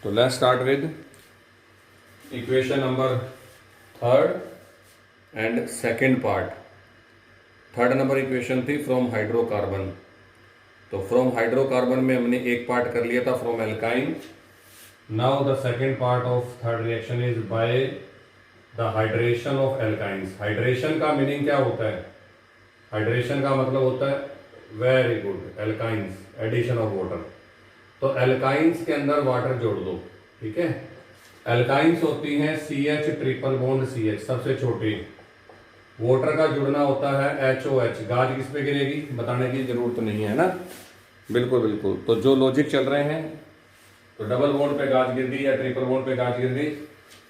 तो let's start with equation number third and second part. Third number equation थी from hydrocarbon. तो from hydrocarbon में हमने एक पार्ट कर लिया था from alkyne. Now the second part of third reaction is by the hydration of alkynes. Hydration का meaning क्या होता है? हाइड्रेशन का मतलब होता है very good alkynes, addition of water. तो एल्काइंस के अंदर वाटर जोड़ दो, ठीक है। एल्काइंस होती हैं CH ट्रिपल बॉन्ड CH, सबसे छोटी। वाटर का जुड़ना होता है HOH। गाज किस पे गिरेगी बताने की जरूरत नहीं है ना, बिल्कुल बिल्कुल। तो जो लॉजिक चल रहे हैं, तो डबल बॉन्ड पे गाज गिर गई या ट्रिपल बॉन्ड पे गाज गिर गई,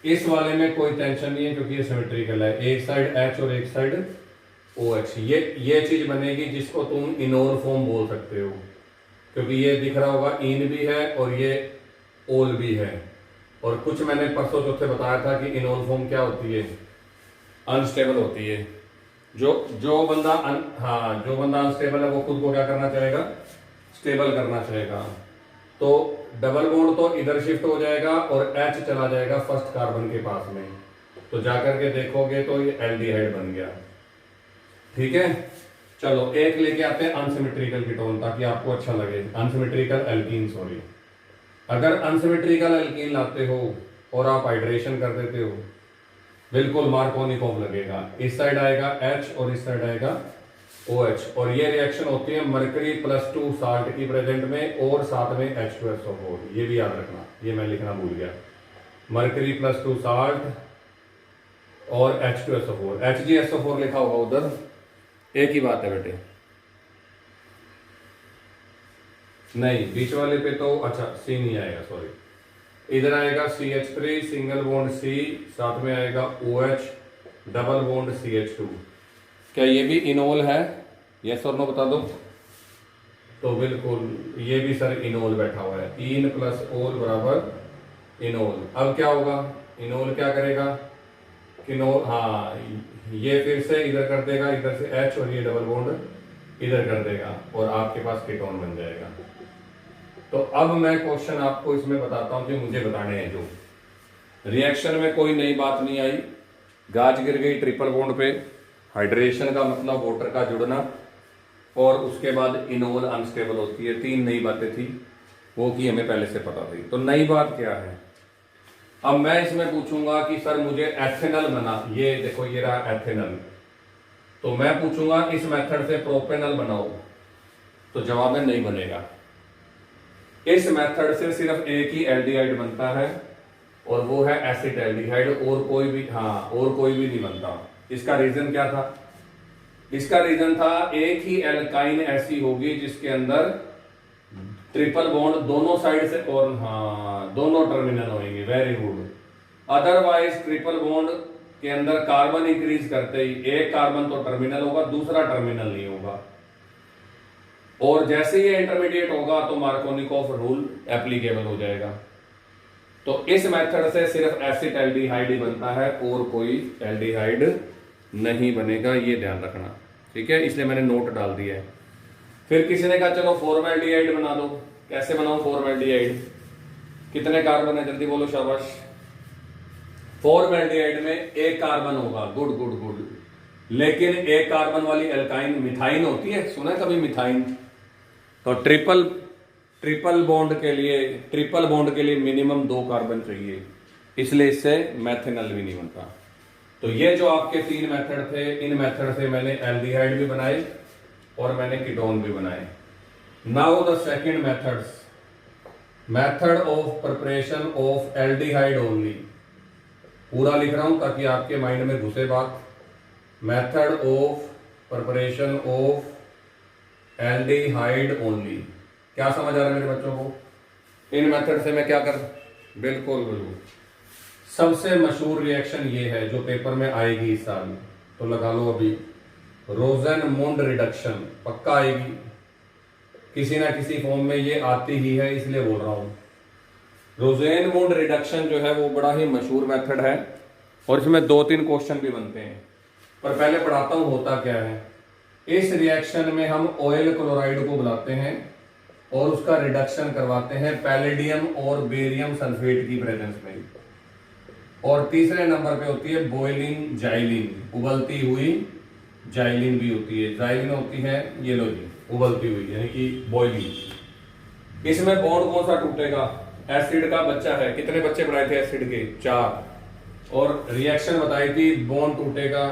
इस वाले में कोई टेंशन नहीं है क्योंकि ये सिमेट्रिकल है। एक साइड H और एक साइड OH। ये चीज बनेगी जिसको तुम इनोल फॉर्म बोल सकते हो, क्योंकि ये दिख रहा होगा इन भी है और ये ओल भी है। और कुछ मैंने परसों चौथे बताया था कि इनोल फॉर्म क्या होती है, अनस्टेबल होती है। जो बंदा अनस्टेबल है वो खुद को क्या करना चाहेगा, स्टेबल करना चाहेगा। तो डबल बॉन्ड तो इधर शिफ्ट हो जाएगा और H चला जाएगा फर्स्ट कार्बन के पास में। तो जाकर के देखोगे तो ये एल्डिहाइड बन गया, ठीक है। चलो एक लेके आते हैं अनसिमेट्रिकल कीटोन ताकि आपको अच्छा लगे। Unsymmetrical alkene, sorry. अगर अनसिमेट्रिकल एल्कीन लाते हो और आप हाइड्रेशन कर देते हो, बिल्कुल मार्कोनिकोव लगेगा। इस साइड आएगा H और इस साइड आएगा OH। और ये रिएक्शन होती है मरकरी +2 साल्ट की प्रेजेंट में और साथ में H2SO4। ये भी याद रखना, ये मैं लिखना भूल गया। मरकरी +2 साल्ट और H2SO4। HgSO4 लिखा होगा उधर, एक ही बात है बेटे। नहीं, बीच वाले पे तो अच्छा C नहीं आएगा, सॉरी। इधर आएगा CH3 सिंगल बॉन्ड C, साथ में आएगा OH डबल बॉन्ड CH2। क्या ये भी इनोल है? यस और नो बता दो। तो बिल्कुल ये भी सर इनोल बैठा हुआ है। इन प्लस ओल बराबर इनोल। अब क्या होगा, इनोल क्या करेगा, किनोल, हाँ ये फिर से इधर कर देगा, इधर से H और ये डबल बॉन्ड इधर कर देगा और आपके पास कीटोन बन जाएगा। तो अब मैं क्वेश्चन आपको इसमें बताता हूं जो मुझे बताने हैं। जो रिएक्शन में कोई नई बात नहीं आई, गाज गिर गई ट्रिपल बॉन्ड पे, हाइड्रेशन का मतलब वाटर का जुड़ना, और उसके बाद इनोल अनस्टेबल होती है। 3 नई बातें थी, वो की हमें पहले से पता थी। तो नई बात क्या है, अब मैं इसमें पूछूंगा कि सर मुझे एथेनल बना, ये देखो ये रहा एथेनल। तो मैं पूछूंगा इस मेथड से प्रोपेनल बनाओ, तो जवाब में नहीं बनेगा। इस मेथड से सिर्फ एक ही एल्डिहाइड बनता है और वो है एसिड एल्डिहाइड, और कोई भी, हाँ और कोई भी नहीं बनता। इसका रीजन क्या था? इसका रीजन था एक ही एल्काइन ऐसी होगी जिसके अंदर ट्रिपल बॉन्ड दोनों साइड से, और हाँ दोनों टर्मिनल होंगे, very good. Otherwise triple bond के अंदर कार्बन इंक्रीज करते ही एक कार्बन तो टर्मिनल होगा, दूसरा टर्मिनल नहीं होगा। और जैसे ये इंटरमीडिएट होगा तो मार्कोनिकोव रूल एप्लीकेबल हो जाएगा। तो इस मेथड से सिर्फ एसिड एल्डिहाइड ही बनता है और कोई एल्डिहाइड नहीं बनेगा, ये ध्यान रखना, ठीक है। इसलिए मैंने नोट डाल दिया है। फिर किसी ने कहा चलो फॉर्मल्डिहाइड बना दो। कैसे बनाऊं फॉर्मल्डिहाइड? कितने कार्बन है जल्दी बोलो, शाबाश। फॉर्मल्डिहाइड में एक कार्बन होगा, गुड गुड गुड। लेकिन एक कार्बन वाली एल्काइन मिथाइन होती है, सुना है कभी मिथाइन? तो ट्रिपल बॉन्ड के लिए मिनिमम 2 कार्बन चाहिए, इसलिए इससे मैथेनल भी नहीं बनता। तो ये जो आपके 3 मेथड थे, इन मेथड से मैंने एल्डिहाइड भी बनाए और मैंने कीटोन भी बनाए। Now the second method of preparation of aldehyde only. पूरा लिख रहा हूं ताकि आपके माइंड में घुसे बात। Method of preparation of aldehyde only. क्या समझ आ रहा है मेरे बच्चों को? इन मेथड से मैं क्या कर, बिल्कुल बिल्कुल। सबसे मशहूर रिएक्शन ये है जो पेपर में आएगी इस साल, तो लगा लो अभी, रोजेनमुंड रिडक्शन, पक्का आएगी किसी ना किसी फॉर्म में, ये आती ही है इसलिए बोल रहा हूं। रोजेनमुंड रिडक्शन जो है वो बड़ा ही मशहूर मेथड है और इसमें 2-3 क्वेश्चन भी बनते हैं। पर पहले पढ़ाता हूं होता क्या है। इस रिएक्शन में हम ऑयल क्लोराइड को बुलाते हैं और उसका रिडक्शन करवाते हैं पैलेडियम और बेरियम सल्फेट की प्रेजेंस में। और तीसरे नंबर पे होती है बॉइलिंग जाइलिन, उबलती हुई जाइलिन भी होती है। जाइलिन होती है ये लो जी, उबलती हुई यानी कि बॉइलिंग। इसमें बॉन्ड कौन सा टूटेगा? एसिड का बच्चा है। कितने बच्चे पढ़ाए थे एसिड के? 4। और रिएक्शन बताई थी बॉन्ड टूटेगा,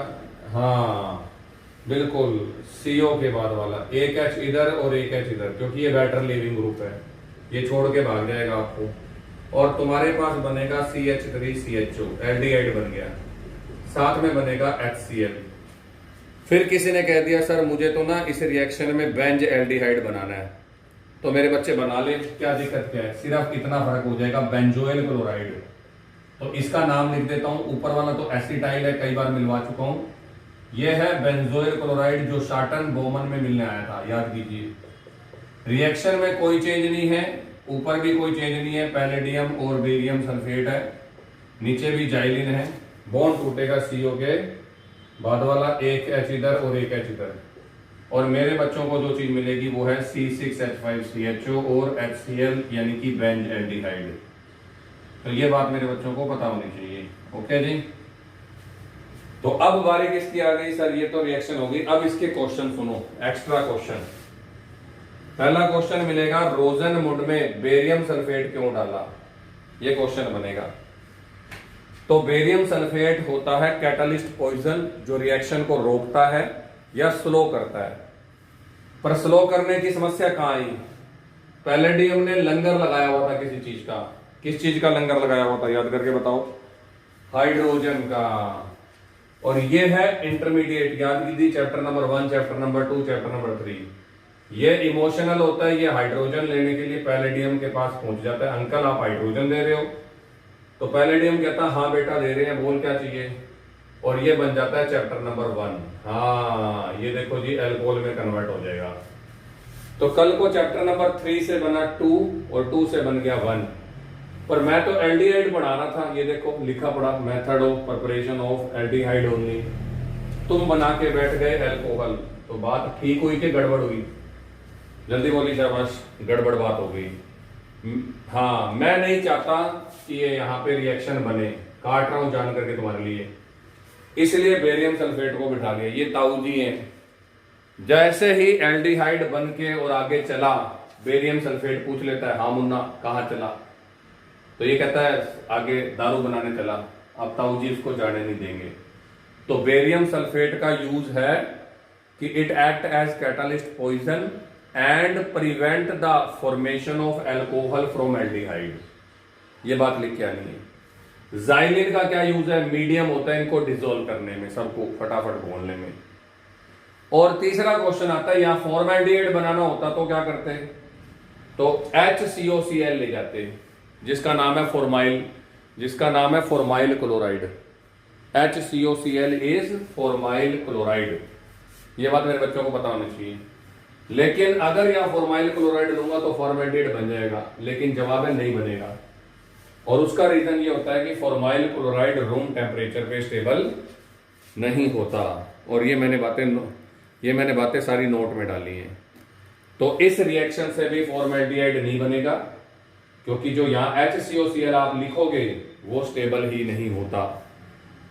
हाँ बिल्कुल, CO के बाद वाला, एक H इधर और एक H इधर, क्योंकि ये वैटर लिविंग ग्रुप है, ये छोड़ के भाग जाएगा आपको। और तुम्हारे पास बनेगा CH3CHO, एल्डिहाइड बन गया, साथ में बनेगा HCl। फिर किसी ने कह दिया सर मुझे तो ना इस रिएक्शन में बेंज एल्डिहाइड बनाना है, तो मेरे बच्चे बना ले, क्या दिक्कत क्या है? सिर्फ इतना फर्क हो जाएगा, बेंजोइल क्लोराइड। तो इसका नाम लिख देता हूं, ऊपर वाला तो एसिटाइल है, कई बार मिलवा चुका हूं। यह है बेंजोइल क्लोराइड जो शार्टन बोमन में मिलने आया था, याद कीजिए। रिएक्शन में कोई चेंज नहीं है, ऊपर भी कोई चेंज नहीं है, पैलेडियम और बेरियम सल्फेट है, नीचे भी जाइलिन है, बॉन्ड टूटेगा CO के बाद वाला, एक H इधर और एक H इधर। और मेरे बच्चों को जो चीज मिलेगी वो है C6H5CHO और HCl यानी कि बेंज एल्डिहाइड। तो ये बात मेरे बच्चों को पता होनी चाहिए। ओके जी, तो अब बारी किसकी आ गई? सर ये तो रिएक्शन होगी, अब इसके क्वेश्चन सुनो, एक्स्ट्रा क्वेश्चन। पहला क्वेश्चन मिलेगा, रोजनवुड में बेरियम सल्फेट क्यों डाला? ये क्वेश्चन बनेगा। तो बेरियम सल्फेट होता है कैटलिस्ट पॉइजन, जो रिएक्शन को रोकता है या स्लो करता है। पर स्लो करने की समस्या कहां आई? पैलेडियम ने लंगर लगाया हुआ था किसी चीज का। किस चीज का लंगर लगाया हुआ था? याद करके बताओ। हाइड्रोजन का। और ये है इंटरमीडिएट, याद कीजिए, chapter number 1, chapter number 2, chapter number 3। ये इमोशनल होता है, ये हाइड्रोजन लेने के लिए पैलेडियम के पास पहुंच जाता है, अंकल आप हाइड्रोजन दे रहे हो? तो पैलेडियम कहता है हाँ बेटा दे रहे हैं, बोल क्या चाहिए? और ये बन जाता है चैप्टर नंबर 1। हाँ ये देखो जी, एल्कोहल में कन्वर्ट हो जाएगा। तो कल को चैप्टर नंबर 3 से बना 2 और 2 से बन गया 1। पर मैं तो एल्डिहाइड पढ़ा रहा था, ये देखो लिखा पड़ा, method of preparation of aldehyde only. तुम बना के बैठ गए एल्कोहल, तो बात ठीक हुई कि गड़बड़ हुई? जल्दी बोली शाबाश, गड़बड़ बात हो गई। हाँ मैं नहीं चाहता कि ये यहाँ पे रिएक्शन बने, काट रहा हूं जान करके तुम्हारे लिए, इसलिए बेरियम सल्फेट को बिठा लिया। ये ताऊ जी हैं, जैसे ही एल्डिहाइड बन के और आगे चला, बेरियम सल्फेट पूछ लेता है हाँ मुन्ना कहाँ चला? तो ये कहता है आगे दारू बनाने चला। अब ताऊ जी इसको जाने नहीं देंगे। तो बेरियम सल्फेट का यूज है कि it act as catalyst poison and prevent the formation of alcohol from aldehyde. ये बात लिख के आनी है। जाइलिन का क्या यूज है? मीडियम होता है इनको डिसॉल्व करने में, सबको फटाफट बोलने में। और तीसरा क्वेश्चन आता है, यहां फॉर्मेल्डिहाइड बनाना होता तो क्या करते हैं? तो HCOCl ले जाते हैं, जिसका नाम है फॉर्माइल, जिसका नाम है formyl chloride. HCOCl is formyl chloride. ये बात मेरे बच्चों को पता होनी चाहिए। लेकिन अगर यहां फॉर्माइल क्लोराइड लूंगा तो फॉर्मेल्डिहाइड बन जाएगा, लेकिन जवाब है नहीं बनेगा। और उसका रीजन ये होता है कि फॉर्माइल क्लोराइड रूम टेम्परेचर पे स्टेबल नहीं होता। और ये मैंने बातें सारी नोट में डाली हैं। तो इस रिएक्शन से भी फॉर्मेल्डिहाइड नहीं बनेगा, क्योंकि जो यहाँ HCOCl आप लिखोगे वो स्टेबल ही नहीं होता,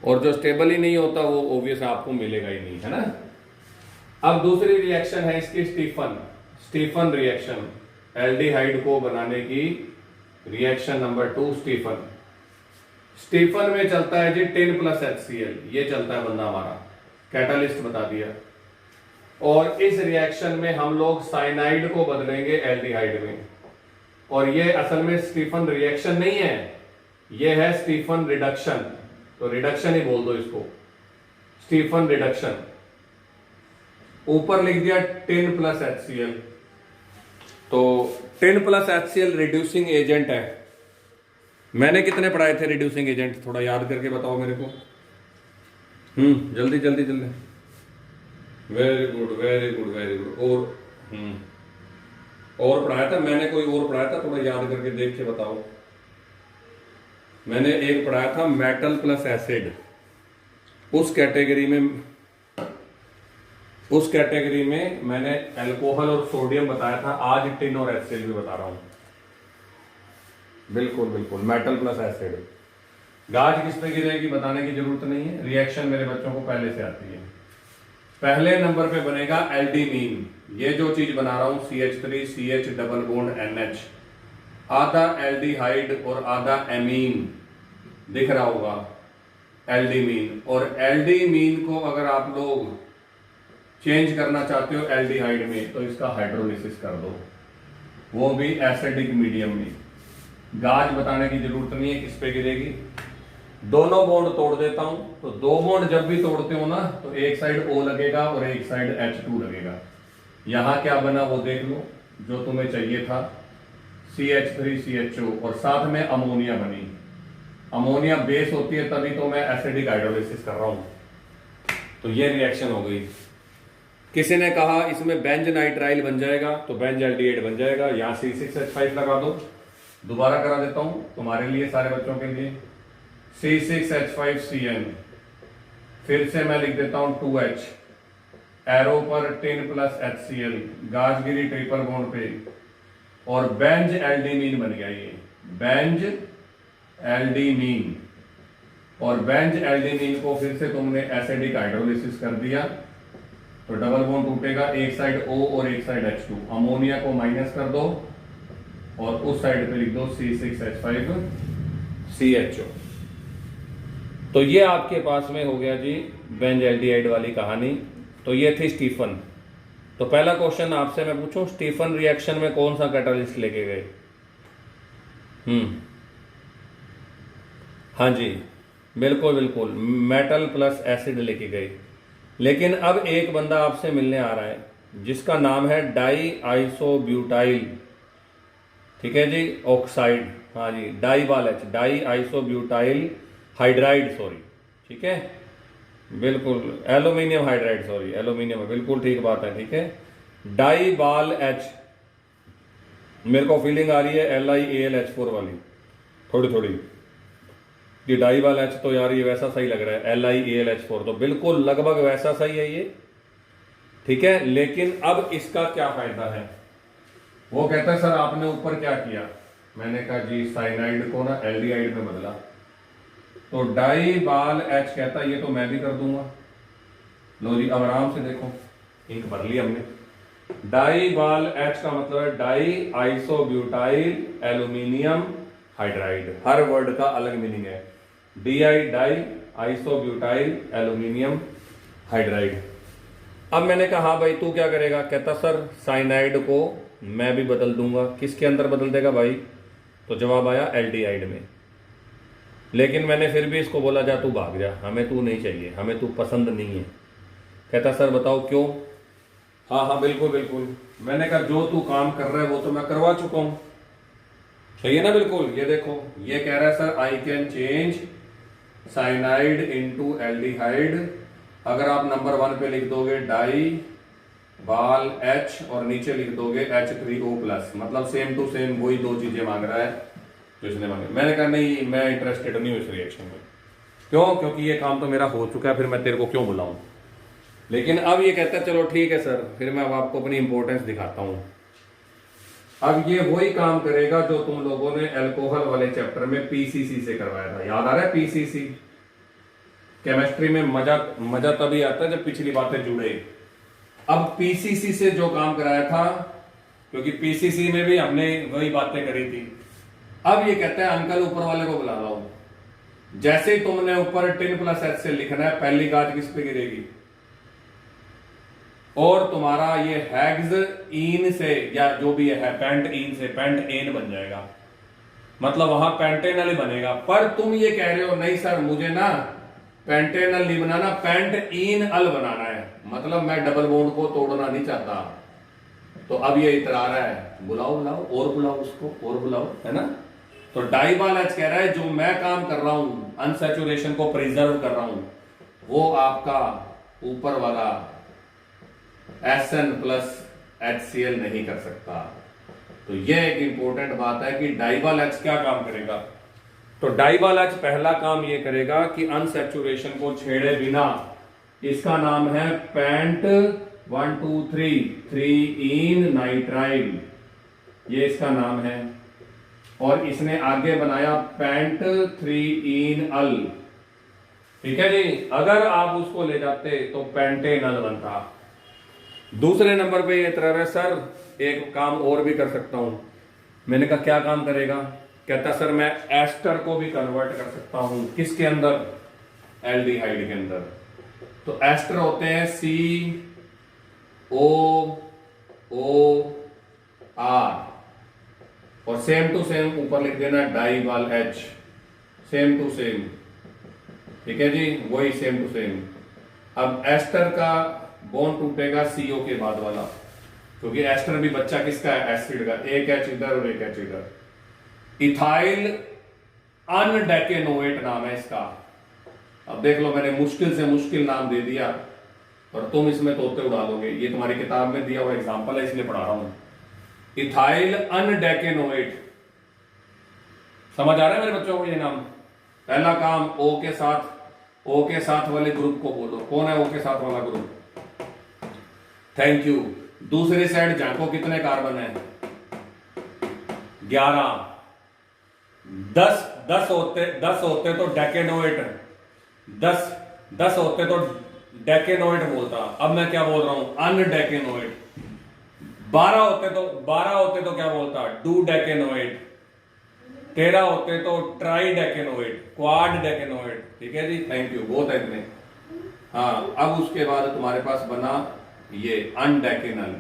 और जो स्टेबल ही नहीं होता वो ऑब्वियस आपको मिलेगा ही नहीं, है ना। अब दूसरी रिएक्शन है इसकी स्टीफन रिएक्शन, एल्डिहाइड को बनाने की रिएक्शन नंबर 2 स्टीफन में चलता है जी 10+ HCl, ये चलता है बंदा हमारा, कैटालिस्ट बता दिया। और इस रिएक्शन में हम लोग साइनाइड को बदलेंगे एल्डिहाइड में। और ये असल में स्टीफन रिएक्शन नहीं है, ये है स्टीफन रिडक्शन। तो रिडक्शन ही बोल दो इसको, स्टीफन रिडक्शन। ऊपर लिख दिया 10+ HCl। तो 10+ HCl रिड्यूसिंग एजेंट है। मैंने कितने पढ़ाए थे रिड्यूसिंग एजेंट? थोड़ा याद करके बताओ मेरे को। जल्दी जल्दी जल्दी। Very good very good very good. और पढ़ाया था मैंने, कोई और पढ़ाया था? थोड़ा याद करके देख के बताओ। मैंने एक पढ़ाया था मेटल प्लस एसिड, उस कैटेगरी में उस कैटेगरी में मैंने अल्कोहल और सोडियम बताया था, आज टिन और एसिड भी बता रहा हूं। बिल्कुल बिल्कुल, मेटल प्लस एसिड। गाज किस पे गिरेगी बताने की जरूरत नहीं है, रिएक्शन मेरे बच्चों को पहले से आती है। पहले नंबर पे बनेगा एल्डीमीन। ये जो चीज बना रहा हूं CH3 CH double bond NH, आधा एल्डिहाइड और आधा एमीन दिख रहा होगा, एल्डीमीन। और एल्डीमीन को अगर आप लोग चेंज करना चाहते हो एल्डिहाइड में तो इसका हाइड्रोलिसिस कर दो, वो भी एसिडिक मीडियम में। गाज बताने की जरूरत नहीं है किस पे गिरेगी। दोनों बॉन्ड तोड़ देता हूं, तो दो बॉन्ड जब भी तोड़ते हो ना तो एक साइड O लगेगा और एक साइड H2 लगेगा। यहां क्या बना वो देख लो, जो तुम्हें चाहिए था CH3 CHO, और साथ में अमोनिया बनी। अमोनिया बेस होती है तभी तो मैं एसिडिक हाइड्रोलिसिस कर रहा हूं। तो ये रिएक्शन हो गई। किसी ने कहा इसमें बेंज नाइट्राइल बन जाएगा, तो बेंज एल्डिहाइड बन जाएगा। यहां C6H5 लगा दो, दोबारा करा देता हूं तुम्हारे लिए, सारे बच्चों के लिए। C6H5CN, फिर से मैं लिख देता हूं 2H, एरो पर टिन प्लस HCl, गाजगिरी ट्रिपल बॉन्ड पे, और बेंज एल्डीमीन बन गया ये, बेंज एल्डीमीन। और बेंज एल्डीमीन को फिर से तुमने एसिडिक हाइड्रोलिसिस कर दिया तो डबल बॉन्ड टूटेगा, एक साइड O और एक साइड H2। अमोनिया को माइनस कर दो और उस साइड पे लिख दो C6H5CHO। तो ये आपके पास में हो गया जी बेंज एल्डिहाइड वाली कहानी। तो ये थी स्टीफन। तो पहला क्वेश्चन आपसे मैं पूछूं, स्टीफन रिएक्शन में कौन सा कैटालिस्ट लेके गए? हाँ जी बिल्कुल बिल्कुल, मेटल प्लस एसिड लेके गए। लेकिन अब एक बंदा आपसे मिलने आ रहा है जिसका नाम है डाई आइसोब्यूटाइल, ठीक है जी, ऑक्साइड। हाँ जी, डाई आइसोब्यूटाइल हाइड्राइड, सॉरी, ठीक है, बिल्कुल एल्यूमिनियम हाइड्राइड, सॉरी एल्यूमिनियम, बिल्कुल ठीक बात है, ठीक है। डाइबाल H, मेरे को फीलिंग आ रही है LiAlH4 वाली थोड़ी थोड़ी। ये डाइबाल H तो यार ये वैसा सही लग रहा है, LiAlH4 तो बिल्कुल लगभग वैसा सही है ये, ठीक है। लेकिन अब इसका क्या फायदा है? वो कहता है सर आपने ऊपर क्या किया? मैंने कहा जी साइनाइड को ना एल्डिहाइड में बदला। तो डाइबाल H कहता है ये तो मैं भी कर दूंगा। लो जी अब आराम से देखो, इंक भर ली हमने। डाइबाल H का मतलब है डाई आइसोब्यूटाइल एल्यूमिनियम हाइड्राइड। हर वर्ड का अलग मीनिंग है। Die isobutyl aluminium hydride. अब मैंने कहा हाँ भाई तू क्या करेगा? कहता सर साइनाइड को मैं भी बदल दूंगा। किसके अंदर बदल देगा भाई? तो जवाब आया एल्डिहाइड में। लेकिन मैंने फिर भी इसको बोला जा तू भाग जा, हमें तू नहीं चाहिए, हमें तू पसंद नहीं है। कहता सर बताओ क्यों? हाँ हाँ बिल्कुल बिल्कुल। मैंने कहा जो तू काम कर रहा है वो तो मैं करवा चुका हूं, सही है ना? बिल्कुल। ये देखो ये कह रहा है sir I can change cyanide into aldehyde. अगर आप नंबर 1 पे लिख दोगे डाई बाल H और नीचे लिख दोगे H3O+, मतलब सेम टू सेम वही दो चीजें मांग रहा है जो इसने मांगे। मैंने कहा नहीं मैं इंटरेस्टेड नहीं हूं इस रिएक्शन में। क्यों? क्योंकि ये काम तो मेरा हो चुका है, फिर मैं तेरे को क्यों बुलाऊं। लेकिन अब ये कहता है चलो ठीक है सर, फिर मैं अब आपको अपनी इंपॉर्टेंस दिखाता हूं। अब ये वही काम करेगा जो तुम लोगों ने अल्कोहल वाले चैप्टर में PCC से करवाया था। याद आ रहा है PCC? केमिस्ट्री में मजा तभी आता है जब पिछली बातें जुड़े। अब PCC से जो काम कराया था, क्योंकि PCC में भी हमने वही बातें करी थी। अब ये कहता है अंकल ऊपर वाले को बुला लाओ। जैसे ही तुमने ऊपर टिन प्लस H से लिखना है, पहली गाज किस पे गिरेगी? और तुम्हारा ये हैग्स इन से या जो भी है पेंट इन से पेंट एन बन जाएगा, मतलब वहां पेंटेनल बनेगा। पर तुम ये कह रहे हो नहीं सर मुझे ना पेंटेनल नहीं बनाना, पेंट इन अल बनाना है, मतलब मैं डबल बॉन्ड को तोड़ना नहीं चाहता। तो अब ये इतरा रहा है बुलाओ बुलाओ और बुलाओ उसको और बुलाओ, है ना? तो डाइबाल H कह रहा है जो मैं काम कर रहा हूं अनसैचुरेशन को प्रिजर्व कर रहा हूं वो आपका ऊपर वाला SN प्लस HCl नहीं कर सकता। तो यह एक इंपॉर्टेंट बात है कि डाइबाल H क्या काम करेगा। तो डाइबाल H पहला काम यह करेगा कि अनसैचुरेशन को छेड़े बिना, इसका नाम है पेंट 1 2 3 3 नाइट्राइल, ये इसका नाम है। और इसने आगे बनाया पेंट 3 अल, ठीक है जी। अगर आप उसको ले जाते तो पेंटेनल बनता। दूसरे नंबर पे ये तरह है, सर एक काम और भी कर सकता हूं। मैंने कहा क्या काम करेगा? कहता सर मैं एस्टर को भी कन्वर्ट कर सकता हूं। किसके अंदर? एल्डिहाइड के अंदर। तो एस्टर होते हैं COOR, और सेम टू सेम ऊपर लिख देना डाइवाल H, सेम टू सेम, ठीक है जी, वही सेम टू सेम। अब एस्टर का बॉन्ड टूटेगा CO के बाद वाला, क्योंकि एस्टर भी बच्चा किसका है? एसिड का। एक H इधर और एक H इधर। इथाइल अनडेकेनोएट नाम है इसका। अब देख लो, मैंने मुश्किल से मुश्किल नाम दे दिया और तुम इसमें तोते उड़ा दोगे। ये तुम्हारी किताब में दिया हुआ एग्जांपल है, इसलिए पढ़ा रहा हूं। इथाइल अनडेकेनोएट, समझ आ रहा है मेरे बच्चों को ये नाम? पहला काम O के साथ वाले ग्रुप को बोलो। कौन है O के साथ वाला ग्रुप? Thank you. दूसरी साइड झांको, कितने कार्बन है? 11। 10 होते तो डेकेनोएट, 10 होते तो डेकेनोएट बोलता। अब मैं क्या बोल रहा हूं? अनडेकेनोएट। 12 होते तो क्या बोलता? डू डेकेनोएट। 13 होते तो ट्राई डेकेनोएट, क्वाड डेकेनोएट, ठीक है जी। थैंक यू, बहुत है इतने। हाँ, अब उसके बाद तुम्हारे पास बना ये अनडेकेनल।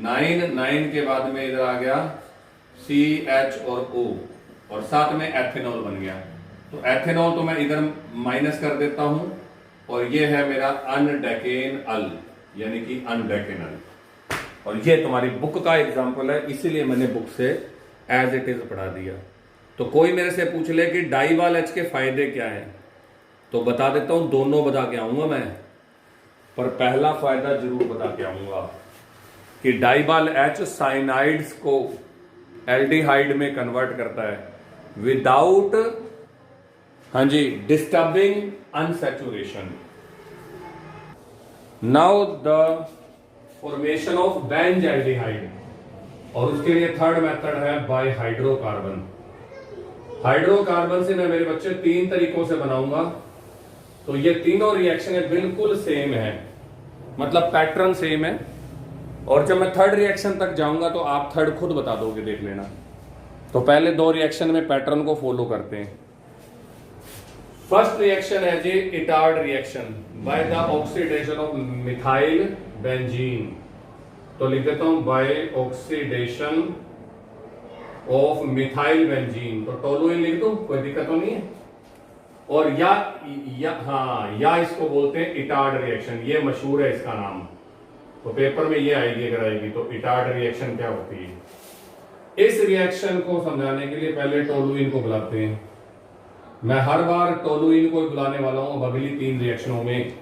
9 के बाद में इधर आ गया CH और O, और साथ में एथेनॉल बन गया। तो एथेनॉल तो मैं इधर माइनस कर देता हूं, और ये है मेरा अनडेकेनल, यानी कि अनडेकेनल। और ये तुम्हारी बुक का एग्जाम्पल है, इसीलिए मैंने बुक से एज इट इज पढ़ा दिया। तो कोई मेरे से पूछ ले कि डाइवाल H के फायदे क्या हैं, तो बता देता हूं, दोनों बता के आऊंगा मैं। पर पहला फायदा जरूर बता के आऊंगा कि डाइवाल H साइनाइड्स को एल्डिहाइड में कन्वर्ट करता है विदाउट, हाँ जी, disturbing unsaturation. Now the formation of benzaldehyde, और उसके लिए थर्ड मेथड है बाय हाइड्रोकार्बन। हाइड्रोकार्बन से मैं मेरे बच्चे 3 तरीकों से बनाऊंगा। तो ये तीनों रिएक्शन बिल्कुल सेम है, मतलब पैटर्न सेम है। और जब मैं थर्ड रिएक्शन तक जाऊंगा तो आप थर्ड खुद बता दोगे, देख लेना। तो पहले 2 रिएक्शन में पैटर्न को फॉलो करते हैं। फर्स्ट रिएक्शन है जी Etard reaction by the oxidation of methyl benzene. तो लिख देता हूं by oxidation of methyl benzene. तो टोलुइन लिख दूं, कोई दिक्कत तो नहीं है। और या इसको बोलते हैं इटार्ड रिएक्शन, ये मशहूर है इसका नाम। तो पेपर में ये आएगी अगर आएगी तो, इटार्ड रिएक्शन क्या होती है। इस रिएक्शन को समझाने के लिए पहले टोलुइन को बुलाते हैं। मैं हर बार टोलुइन को बुलाने वाला हूं अगली 3 रिएक्शनों में,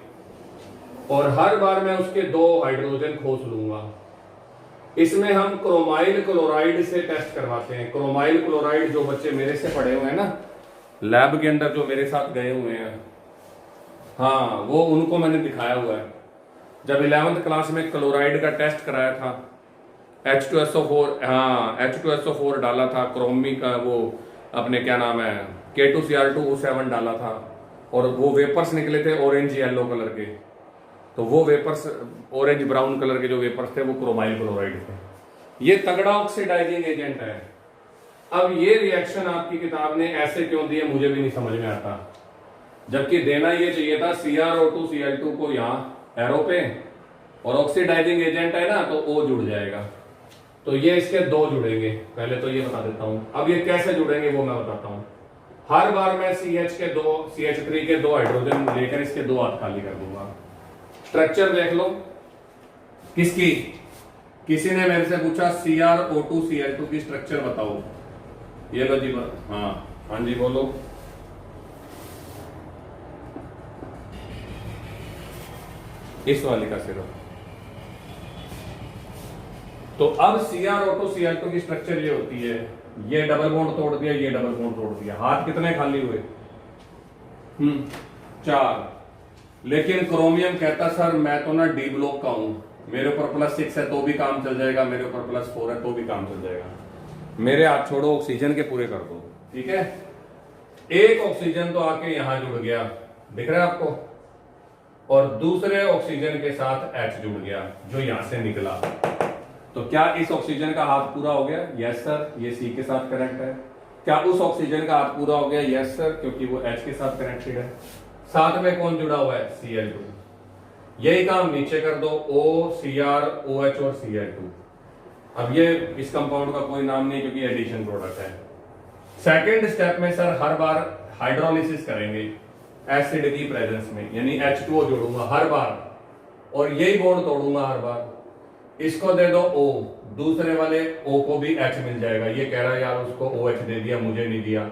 और हर बार मैं उसके 2 हाइड्रोजन खोज लूंगा। इसमें हम क्रोमाइल क्लोराइड से टेस्ट करवाते हैं। क्रोमाइल क्लोराइड जो बच्चे मेरे से पढ़े हुए हैं ना लैब के अंदर, जो मेरे साथ गए हुए हैं, हाँ, वो उनको मैंने दिखाया हुआ है। जब 11th क्लास में क्लोराइड का टेस्ट कराया था, H2SO4, हाँ, H2SO4 डाला था, क्रोमी का वो अपने क्या नाम है K2Cr2O7 डाला था, और वो वेपर्स निकले थे ऑरेंज येलो कलर के। तो वो वेपर्स, ऑरेंज ब्राउन कलर के जो वेपर्स थे, वो क्रोमाइल क्लोराइड थे। ये तगड़ा ऑक्सीडाइजिंग एजेंट है। अब ये रिएक्शन आपकी किताब ने ऐसे क्यों दिए मुझे भी नहीं समझ में आता, जबकि देना ये चाहिए था CrO2Cl2 को यहाँ एरो पे, और ऑक्सीडाइजिंग एजेंट है ना तो O जुड़ जाएगा। तो ये इसके 2 जुड़ेंगे, पहले तो ये बता देता हूं। अब ये कैसे जुड़ेंगे वो मैं बताता हूं। हर बार मैं CH3 के 2 हाइड्रोजन लेकर इसके 2 हाथ खाली कर दूंगा। स्ट्रक्चर देख लो किसकी, किसी ने मेरे से पूछा CrO2Cl2 की स्ट्रक्चर बताओ। ये लो जी, हाँ जी बोलो। इस वाली का सिर्फ। तो अब CrO2Cl2 की स्ट्रक्चर ये होती है, ये डबल बॉन्ड तोड़ दिया, ये डबल बॉन्ड तोड़ दिया, हाथ कितने खाली हुए? 4। लेकिन क्रोमियम कहता सर मैं तो ना डी ब्लॉक का हूं, मेरे ऊपर +6 है तो भी काम चल जाएगा, मेरे ऊपर +4 है तो भी काम चल जाएगा। मेरे हाथ छोड़ो, ऑक्सीजन के पूरे कर दो, ठीक है। एक ऑक्सीजन तो आके यहां जुड़ गया, दिख रहा है आपको, और दूसरे ऑक्सीजन के साथ H जुड़ गया जो यहां से निकला। तो क्या इस ऑक्सीजन का हाथ पूरा हो गया? यस सर, ये C के साथ कनेक्ट है। क्या उस ऑक्सीजन का हाथ पूरा हो गया? यस सर, क्योंकि वो H के साथ कनेक्टेड है। साथ में कौन जुड़ा हुआ है? Cl2। यही काम नीचे कर दो, O Cr OH और Cl2। अब ये इस कंपाउंड का कोई नाम नहीं क्योंकि एडिशन प्रोडक्ट है। सेकेंड स्टेप में सर हर बार हाइड्रोलिसिस करेंगे एसिड की प्रेजेंस में, यानी H2O जोड़ूंगा हर बार और यही बॉन्ड तोड़ूंगा हर बार। इसको दे दो O, दूसरे वाले O को भी H मिल जाएगा। ये कह रहा है यार उसको OH दे दिया, मुझे नहीं दिया,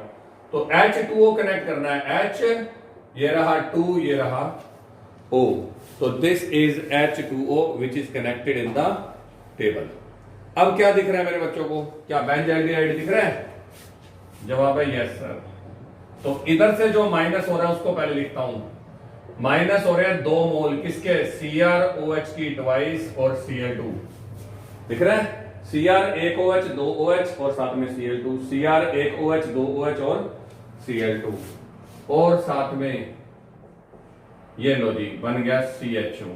तो H2O कनेक्ट करना है। H, ये रहा 2, ये रहा O, तो this is H2O which is connected in the table. अब क्या दिख रहा है मेरे बच्चों को? क्या बेंजाइल्डिहाइड दिख रहा है? जवाब है यस सर। तो इधर से जो माइनस हो रहा है उसको पहले लिखता हूं। माइनस हो रहे हैं 2 मोल किसके? CrOH की ट्वाइस और Cl2, दिख रहा है? Cr 1 OH 2 OH और साथ में Cl2, Cr 1 OH 2 OH और Cl2, और साथ में ये लो जी बन गया CHO।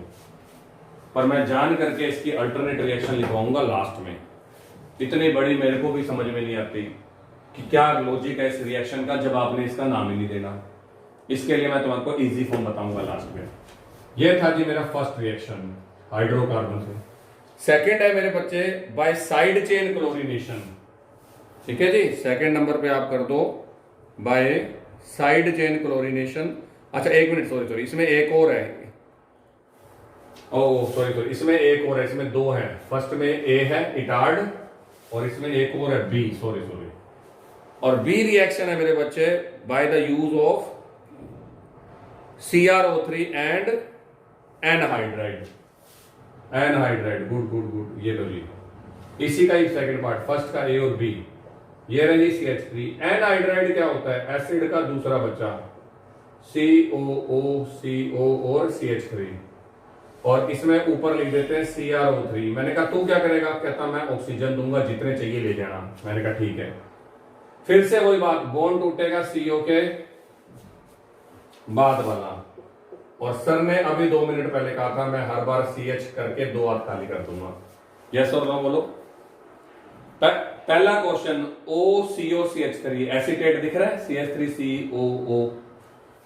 पर मैं जान करके इसकी अल्टरनेट रिएक्शन लिखवाऊंगा लास्ट में। इतनी बड़ी मेरे को भी समझ में नहीं आती कि क्या लॉजिक है इस रिएक्शन का जब आपने इसका नाम ही नहीं देना। इसके लिए मैं तुमको इजी फॉर्म बताऊंगा लास्ट में। ये था जी मेरा फर्स्ट रिएक्शन हाइड्रोकार्बन से। सेकंड है मेरे बच्चे बाय साइड चेन क्लोरीनेशन, ठीक है जी। सेकंड नंबर पे आप कर दो बाय साइड चेन क्लोरीनेशन। अच्छा एक मिनट, सॉरी, इसमें एक और है। ओह सॉरी, इसमें एक और है, इसमें 2 है। फर्स्ट में A है इटार्ड और इसमें एक और है B, सॉरी। और B रिएक्शन है मेरे बच्चे by the use of CrO3 and anhydride. Good, ये लो जी, इसी का ही सेकंड पार्ट, फर्स्ट का A और B। ये रही CH3। एनहाइड्राइड क्या होता है? एसिड का दूसरा बच्चा, COO CO और CH3, और इसमें ऊपर लिख देते हैं CrO3। मैंने कहा तू क्या करेगा? कहता मैं ऑक्सीजन दूंगा, जितने चाहिए ले जाना। मैंने कहा ठीक है। फिर से वही बात, बॉन्ड टूटेगा CO के बाद वाला, और सर ने अभी 2 मिनट पहले कहा था मैं हर बार CH करके 2 हाथ खाली कर दूंगा। यस और नो बोलो। पहला क्वेश्चन OCOCH3 एसीटेट दिख रहा है, CH3COO,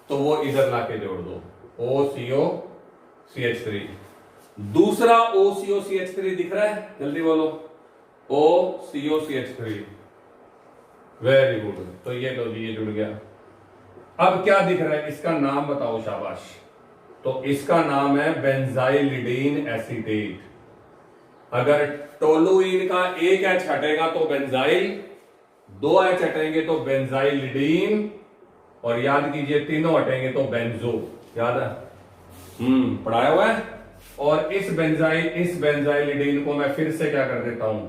तो वो इधर लाके जोड़ दो OCOCH3। दूसरा OCOCH3 दिख रहा है, जल्दी बोलो, OCOCH3। वेरी गुड, तो ये लो जी, ये जुड़ गया। अब क्या दिख रहा है? इसका नाम बताओ, शाबाश। तो इसका नाम है बेंजाइलिडीन एसीटेट। अगर टोलुइन का एक H हटेगा तो बेंजाइल, 2 H हटेंगे तो बेंजाइलिडीन, और याद कीजिए तीनों हटेंगे तो बेंजो। याद है? पढ़ाया हुआ है। और इस बेंजाइलिडीन को मैं फिर से क्या कर देता हूं?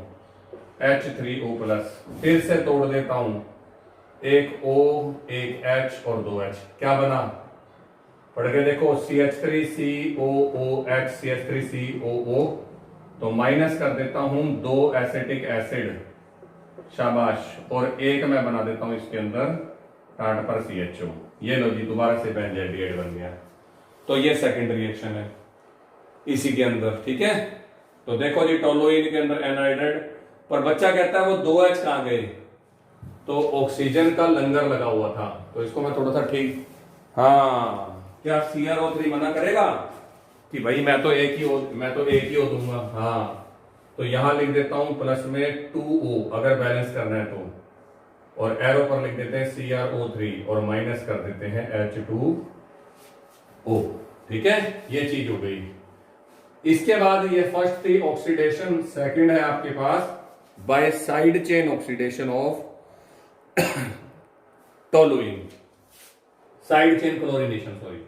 H3O+, फिर से तोड़ देता हूं, एक O एक H और 2 H, क्या बना? पढ़ के देखो, CH3COOH CH3COO, तो माइनस कर देता हूं 2 एसिटिक एसिड, शाबाश, और एक मैं बना देता हूं इसके अंदर टाट पर CHO। ये लो जी, दोबारा से बेंजाइलिडाइड बन गया। तो ये सेकंड रिएक्शन है इसी के अंदर, ठीक है। तो देखो जी, टोलुइन के अंदर एनहाइड्राइड, पर बच्चा कहता है वो 2 H कहां गए? तो ऑक्सीजन का लंगर लगा हुआ था, तो इसको मैं थोड़ा सा ठीक, हाँ, क्या CrO3 मना करेगा कि भाई मैं तो एक ही हो दूंगा? हाँ, तो यहां लिख देता हूं प्लस में 2O अगर बैलेंस करना है तो, और एरो पर लिख देते हैं CrO3 और माइनस कर देते हैं H2O, ठीक है। ये चीज हो गई। इसके बाद ये फर्स्ट थी ऑक्सीडेशन, सेकंड है आपके पास by side chain oxidation of toluene, side chain chlorination, sorry,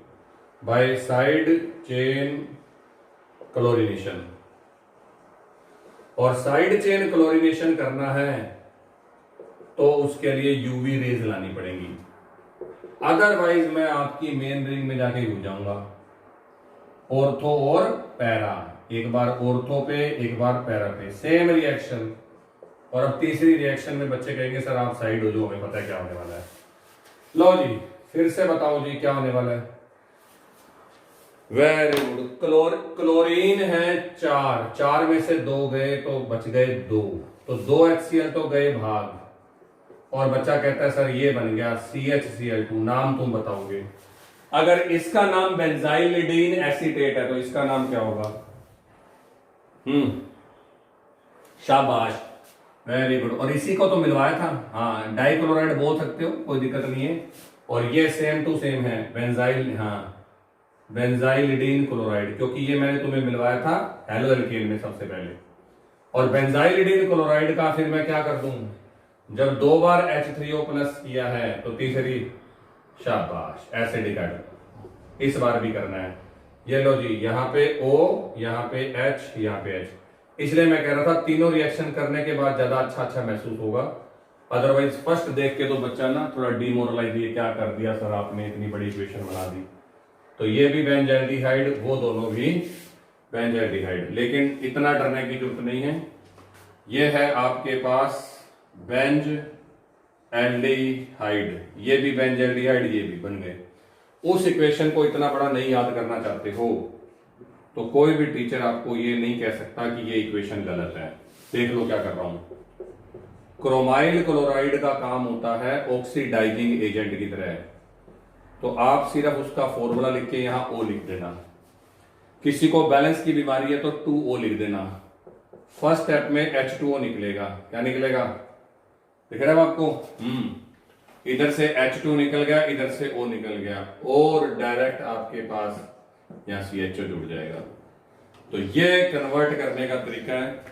by side chain chlorination. और साइड चेन क्लोरीनेशन करना है तो उसके लिए यूवी रेज लानी पड़ेगी, अदरवाइज मैं आपकी मेन रिंग में जाके घुस जाऊंगा। ऑर्थो और पैरा, एक बार ऑर्थो पे, एक बार पैरा पे, सेम रिएक्शन। और अब तीसरी रिएक्शन में बच्चे कहेंगे सर आप साइड हो जाओ, हमें पता है क्या होने वाला है। लो जी फिर से बताओ जी क्या होने वाला है। Very good. क्लोरीन है 4, 4 में से 2 गए तो बच गए 2, तो 2 HCl तो गए भाग। और बच्चा कहता है सर ये बन गया CHCl2, नाम तुम बताओगे। अगर इसका नाम बेंजाइलिडीन एसीटेट है तो इसका नाम क्या होगा? शाबाश, वेरी गुड। और इसी को तो मिलवाया था, हाँ डाइक्लोराइड बोल सकते हो, कोई दिक्कत नहीं है। और ये सेम टू सेम है बेंजाइल, हाँ बेंजाइलिडीन क्लोराइड, क्योंकि ये मैंने तुम्हें मिलवाया था हेलो एल्केन में सबसे पहले। और बेंजाइलिडीन क्लोराइड का फिर मैं क्या कर दूं, जब 2 बार H3O प्लस किया है तो तीसरी, शाबाश एसिडिक हाइड्रोजन, इस बार भी करना है। ये लो जी, यहाँ पे O, यहाँ पे H, यहाँ पे H। इसलिए मैं कह रहा था तीनों रिएक्शन करने के बाद ज्यादा अच्छा महसूस होगा। अदरवाइज फर्स्ट देख के तो बच्चा ना थोड़ा डिमोरलाइज, ये क्या कर दिया सर आपने, इतनी बड़ी इक्वेशन बना दी। तो ये भी बेंजाइल्डिहाइड, वो दोनों भी बेंजाइल्डिहाइड, लेकिन इतना डरने की जरूरत नहीं है। ये है आपके पास बेंज एल्डिहाइड, ये भी बेंजाइल्डिहाइड, ये भी बन गए। उस इक्वेशन को इतना बड़ा नहीं याद करना चाहते हो तो कोई भी टीचर आपको ये नहीं कह सकता कि ये इक्वेशन गलत है। देख लो क्या कर रहा हूं। क्रोमाइल क्लोराइड का काम होता है ऑक्सीडाइजिंग एजेंट की तरह, तो आप सिर्फ उसका फॉर्मूला लिख के यहां O लिख देना। किसी को बैलेंस की बीमारी है तो 2O लिख देना। फर्स्ट स्टेप में H2O निकलेगा, क्या निकलेगा दिख रहा है आपको? इधर से H2 निकल गया, इधर से O निकल गया, और डायरेक्ट आपके पास यहां CHO जुड़ जाएगा। तो ये कन्वर्ट करने का तरीका है।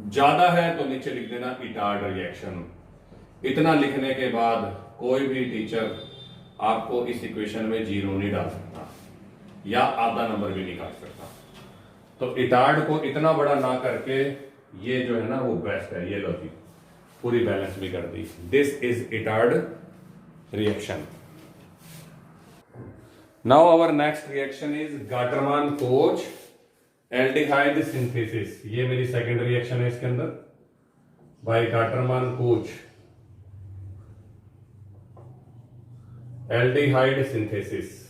ज्यादा है तो नीचे लिख देना इटार्ड रिएक्शन। इतना लिखने के बाद कोई भी टीचर आपको इस इक्वेशन में 0 नहीं डाल सकता या आधा नंबर भी नहीं काट सकता। तो इटार्ड को इतना बड़ा ना करके ये जो है ना वो बेस्ट है। ये लो जी, पूरी बैलेंस भी कर दी। This is Etard reaction. Now our next reaction is Gattermann Koch aldehyde synthesis. ये मेरी सेकंड रिएक्शन है इसके अंदर, बाय गाटरमान-कोच एल्डिहाइड सिंथेसिस।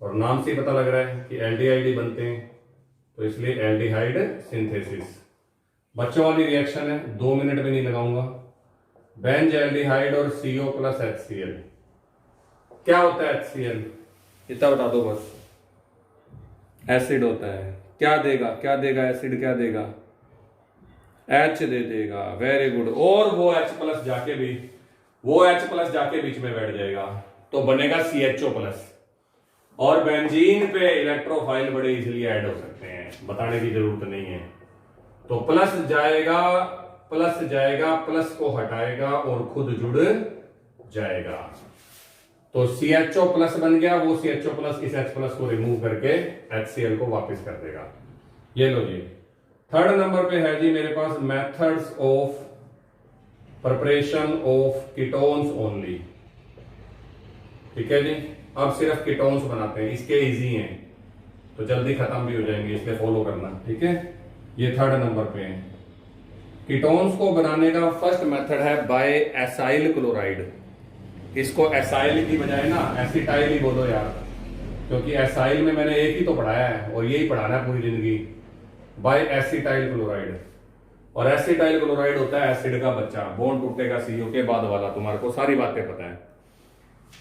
और नाम से पता लग रहा है कि एल्डिहाइड बनते हैं, तो इसलिए एल्डिहाइड सिंथेसिस। बच्चों वाली रिएक्शन है, 2 मिनट भी नहीं लगाऊंगा। बेंज एल्डिहाइड और CO प्लस HCl। क्या होता है HCl? इतना बता दो बस। एसिड होता है। क्या देगा, क्या देगा एसिड, क्या देगा? H दे देगा। Very good. और वो H प्लस जाके भी, वो H प्लस जाके बीच में बैठ जाएगा तो बनेगा CHO प्लस। और बेंजीन पे इलेक्ट्रोफाइल बड़े इजीली ऐड हो सकते हैं, बताने की जरूरत नहीं है। तो प्लस जाएगा, प्लस जाएगा, प्लस को हटाएगा और खुद जुड़ जाएगा। तो CHO प्लस बन गया, वो CHO प्लस इस H प्लस को रिमूव करके HCl को वापस कर देगा। ये लो जी, थर्ड नंबर पे है जी मेरे पास methods of preparation of ketones only. ठीक है जी, अब सिर्फ कीटोन्स बनाते हैं, इसके इजी हैं तो जल्दी खत्म भी हो जाएंगे, इसलिए फॉलो करना। ठीक है, ये थर्ड नंबर पे है। कीटोन्स को बनाने का फर्स्ट मेथड है बाय एसाइल क्लोराइड। इसको एसाइल की बजाय ना एसिटाइल ही बोलो यार, क्योंकि एसाइल में मैंने एक ही तो पढ़ाया है और यही पढ़ाना है पूरी जिंदगी। By acetyl chloride. और एसिटाइल क्लोराइड होता है एसिड का बच्चा, बॉन्ड टूटेगा CO के बाद वाला, तुम्हारे को सारी बातें पता है।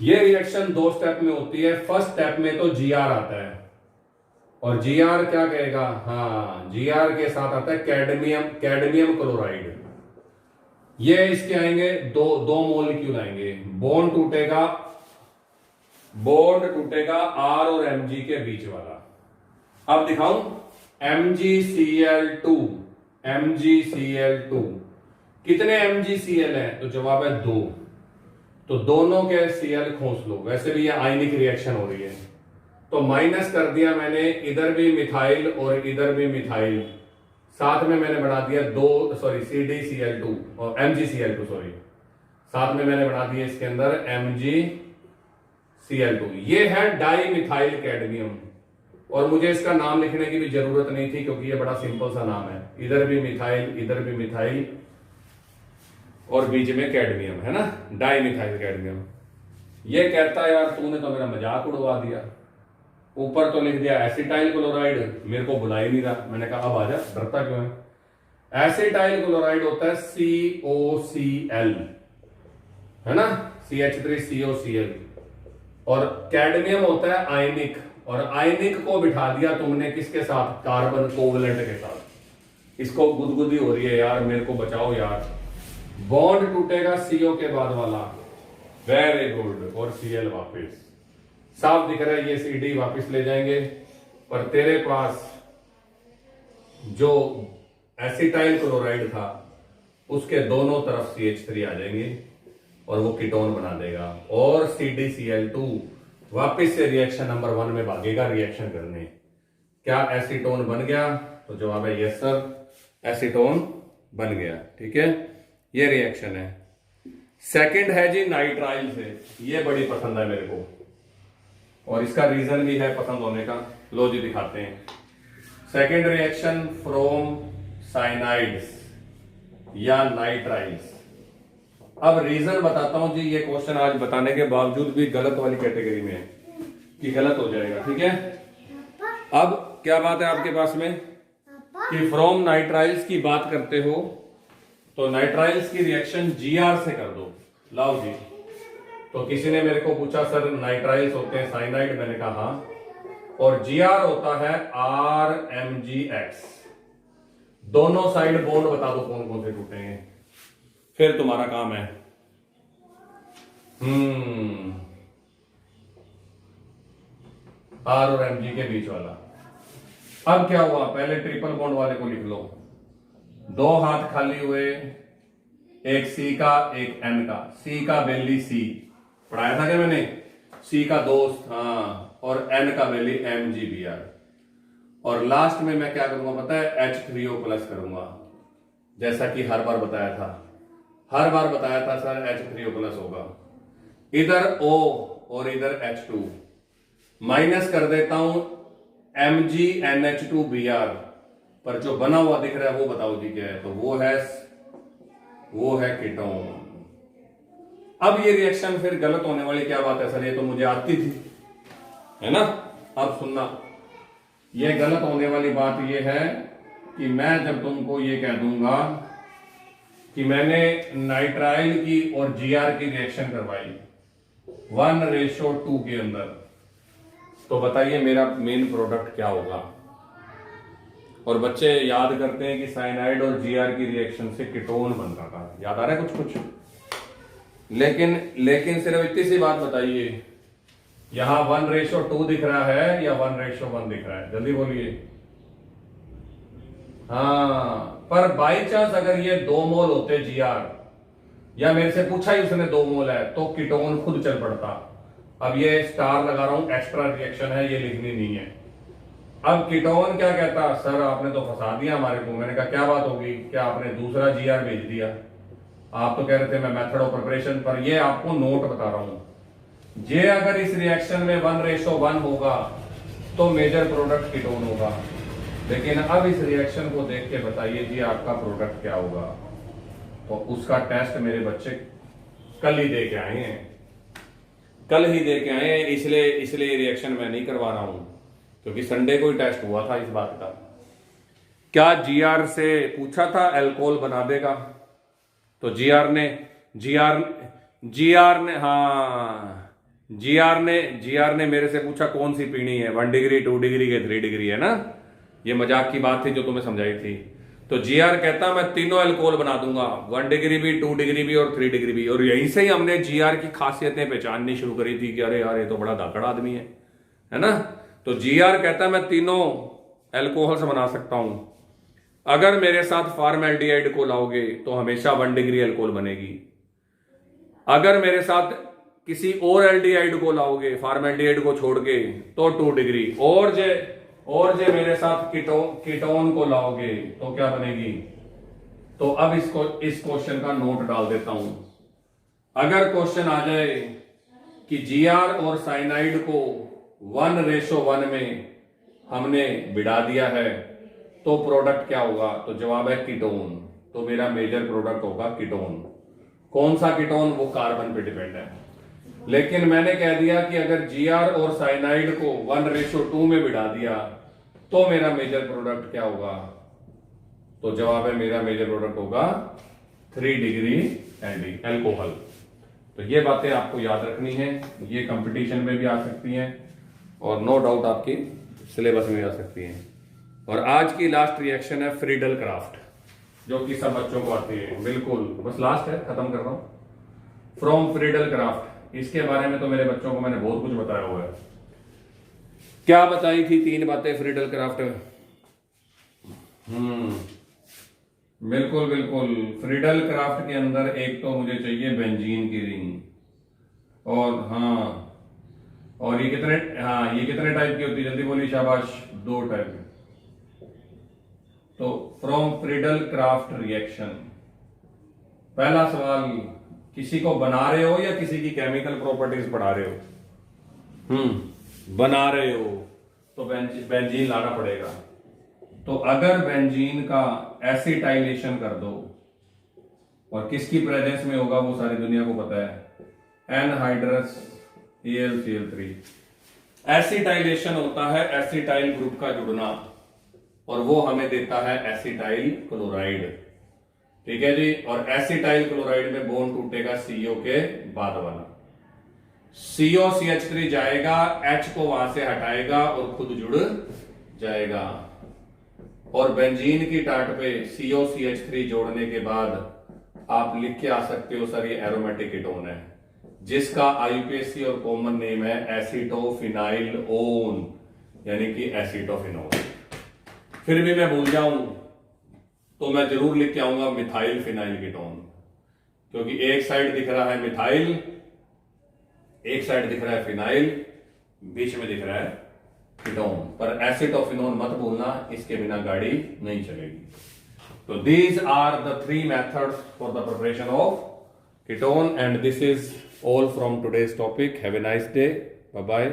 ये रिएक्शन 2 स्टेप में होती है। फर्स्ट स्टेप में तो Gr आता है, और Gr क्या कहेगा, हाँ Gr के साथ आता है कैडमियम क्लोराइड। ये इसके आएंगे दो मॉलिक्यूल आएंगे, बॉन्ड टूटेगा R और Mg के बीच वाला। अब दिखाऊं MgCl2। कितने MgCl है? तो जवाब है 2। तो दोनों के Cl खोस लो। वैसे भी ये आयनिक रिएक्शन हो रही है तो माइनस कर दिया मैंने, इधर भी मिथाइल और इधर भी मिथाइल, साथ में मैंने बढ़ा दिया CdCl2 और MgCl2 सॉरी, साथ में मैंने बढ़ा दिया इसके अंदर MgCl2। ये है डाई मिथाइल कैडमियम। और मुझे इसका नाम लिखने की भी जरूरत नहीं थी क्योंकि ये बड़ा सिंपल सा नाम है, इधर भी मिथाइल इधर भी मिथाइल और बीच में कैडमियम है ना, डाई मिथाइल कैडमियम। ये कहता है यार तूने तो मेरा मजाक उड़वा दिया, ऊपर तो लिख दिया एसिटाइल क्लोराइड, मेरे को बुला ही नहीं रहा। मैंने कहा अब आजा, डरता क्यों है। एसिटाइल क्लोराइड होता है COCl, है ना, CH3COCl, और कैडमियम होता है आयनिक, और आयनिक को बिठा दिया तुमने किसके साथ, कार्बन कोवलेंट के साथ। इसको गुदगुदी हो रही है यार, मेरे को बचाओ यार। बॉन्ड टूटेगा CO के बाद वाला, वेरी गुड, और Cl वापस साफ दिख रहा है, ये CD वापस ले जाएंगे, पर तेरे पास जो एसिटाइल क्लोराइड था उसके दोनों तरफ CH3 आ जाएंगे और वो कीटोन बना देगा, और CdCl2 वापस से रिएक्शन नंबर 1 में भागेगा रिएक्शन करने। क्या एसीटोन बन गया? तो जवाब है यस सर, एसीटोन बन गया। ठीक है, ये रिएक्शन है। सेकंड है जी नाइट्राइल से, ये बड़ी पसंद है मेरे को, और इसका रीजन भी है पसंद होने का। लो जी दिखाते हैं। सेकंड रिएक्शन फ्रॉम साइनाइड्स या नाइट्राइल्स। अब रीजन बताता हूं जी, ये क्वेश्चन आज बताने के बावजूद भी गलत वाली कैटेगरी में है कि गलत हो जाएगा। ठीक है, अब क्या बात है आपके पास में कि फ्रॉम नाइट्राइल्स की बात करते हो तो नाइट्राइल्स की रिएक्शन Gr से कर दो। लाओ जी, तो किसी ने मेरे को पूछा सर नाइट्राइल्स होते हैं साइनाइड, मैंने कहा हाँ, और Gr होता है RMgX। दोनों साइड बॉन्ड बता दो कौन कौन से टूटेंगे, फिर तुम्हारा काम है। R और Mg के बीच वाला। अब क्या हुआ, पहले ट्रिपल बॉन्ड वाले को लिख लो, दो हाथ खाली हुए, एक C का एक N का, C का वैल्यू C पढ़ाया था क्या मैंने, C का दोस्त, हाँ, और N का वैल्यू MgBr, और लास्ट में मैं क्या करूंगा पता है, H3O प्लस करूंगा, जैसा कि हर बार बताया था। हर बार बताया था सर H3O प्लस होगा, इधर O और इधर H2, माइनस कर देता हूं MgNH2Br, पर जो बना हुआ दिख रहा है वो बताओ जी क्या है, तो वो है कीटोन। अब ये रिएक्शन फिर गलत होने वाली क्या बात है सर, ये तो मुझे आती थी, है ना। अब सुनना, ये गलत होने वाली बात ये है कि मैं जब तुमको ये कह दूंगा कि मैंने नाइट्राइल की और Gr की रिएक्शन करवाई 1:2 के अंदर, तो बताइए मेरा मेन प्रोडक्ट क्या होगा। और बच्चे याद करते हैं कि साइनाइड और Gr की रिएक्शन से कीटोन बनता था, याद आ रहा है कुछ, लेकिन सिर्फ इतनी सी बात बताइए, यहां 1:2 दिख रहा है या 1:1 दिख रहा है, जल्दी बोलिए। हाँ, पर बाई चांस अगर ये 2 मोल होते Gr, या मेरे से पूछा ही उसने 2 मोल है, तो कीटोन खुद चल पड़ता। अब ये स्टार लगा रहा हूं, एक्स्ट्रा रिएक्शन है, ये लिखनी नहीं है। अब कीटोन क्या कहता, सर आपने तो फंसा दिया हमारे को। मैंने कहा क्या बात होगी, क्या आपने दूसरा Gr भेज दिया? आप तो कह रहे थे मैं मेथड ऑफ प्रिपरेशन, पर ये आपको नोट बता रहा हूं। जे अगर इस रिएक्शन में 1:1 होगा तो मेजर प्रोडक्ट कीटोन होगा, लेकिन अब इस रिएक्शन को देख के बताइए जी आपका प्रोडक्ट क्या होगा। तो उसका टेस्ट मेरे बच्चे कल ही दे के आए हैं, इसलिए रिएक्शन मैं नहीं करवा रहा हूं, क्योंकि संडे को ही टेस्ट हुआ था इस बात का। क्या Gr से पूछा था अल्कोहल बना देगा, तो Gr ने मेरे से पूछा कौन सी पीनी है, 1 डिग्री 2 डिग्री के 3 डिग्री, है ना। ये मजाक की बात थी जो तुम्हें समझाई थी। तो Gr कहता मैं तीनों अल्कोहल बना दूंगा, 1 डिग्री भी, 2 डिग्री भी और 3 डिग्री भी। और यहीं से ही हमने Gr की खासियतें पहचाननी शुरू करी थी कि अरे यार ये तो बड़ा धाकड़ आदमी है ना। तो Gr कहता मैं तीनों अल्कोहल्स बना सकता हूं। अगर मेरे साथ फॉर्मेल्डिहाइड को लाओगे तो हमेशा 1 डिग्री अल्कोहल बनेगी। अगर मेरे साथ किसी और एल्डिहाइड को लाओगे फॉर्मेल्डिहाइड को छोड़ के तो 2 डिग्री, और जे मेरे साथ कीटोन को लाओगे तो क्या बनेगी। तो अब इस क्वेश्चन का नोट डाल देता हूं। अगर क्वेश्चन आ जाए कि Gr और साइनाइड को 1:1 में हमने बिड़ा दिया है, तो प्रोडक्ट क्या होगा? तो जवाब है कीटोन। तो मेरा मेजर प्रोडक्ट होगा कीटोन। कौन सा कीटोन? वो कार्बन पे डिपेंड है। लेकिन मैंने कह दिया कि अगर Gr और साइनाइड को 1:2 में बिड़ा दिया तो मेरा मेजर प्रोडक्ट क्या होगा? तो जवाब है मेरा मेजर प्रोडक्ट होगा 3 डिग्री एंडी एल्कोहल। तो ये बातें आपको याद रखनी है, ये कंपटीशन में भी आ सकती हैं और नो डाउट आपकी सिलेबस में आ सकती हैं। और आज की लास्ट रिएक्शन है फ्रीडल क्राफ्ट, जो कि सब बच्चों को आती है। बिल्कुल बस लास्ट है, खत्म कर रहा हूं। फ्रॉम फ्रीडल क्राफ्ट, इसके बारे में तो मेरे बच्चों को मैंने बहुत कुछ बताया हुआ है। क्या बताई थी 3 बातें फ्रीडल क्राफ्ट में? बिल्कुल बिल्कुल, फ्रीडल क्राफ्ट के अंदर एक तो मुझे चाहिए बेंजीन की रिंग, और और ये कितने टाइप की होती है? जल्दी बोली, शाबाश। 2 टाइप की। तो फ्रॉम फ्रीडल क्राफ्ट रिएक्शन, पहला सवाल, किसी को बना रहे हो या किसी की केमिकल प्रॉपर्टीज पढ़ा रहे हो? बना रहे हो तो बेंजीन लाना पड़ेगा। तो अगर बेंजीन का एसिटाइलेशन कर दो, और किसकी प्रेजेंस में होगा वो सारी दुनिया को पता है, एनहाइड्रस AlCl3। एसिटाइलेशन होता है एसिटाइल ग्रुप का जुड़ना, और वो हमें देता है एसिटाइल क्लोराइड। ठीक है जी। और एसिटाइल क्लोराइड में बॉन्ड टूटेगा CO के बाद वाला। COCH3 जाएगा, H को वहां से हटाएगा और खुद जुड़ जाएगा। और बेंजीन की टाट पे COCH3 जोड़ने के बाद आप लिख के आ सकते हो सर ये एरोमेटिक कीटोन है, जिसका IUPAC और कॉमन नेम है एसिटोफिनाइलओन, यानी कि एसिटोफिनोल। फिर भी मैं भूल जाऊं तो मैं जरूर लिख के आऊंगा मिथाइल फिनाइल कीटोन, क्योंकि एक साइड दिख रहा है मिथाइल, एक साइड दिख रहा है फिनाइल, बीच में दिख रहा है कीटोन। पर एसिटोफिनोन मत भूलना, इसके बिना गाड़ी नहीं चलेगी। तो these are the 3 methods for the preparation of ketone, and this is all from today's topic. Have a nice day. Bye bye.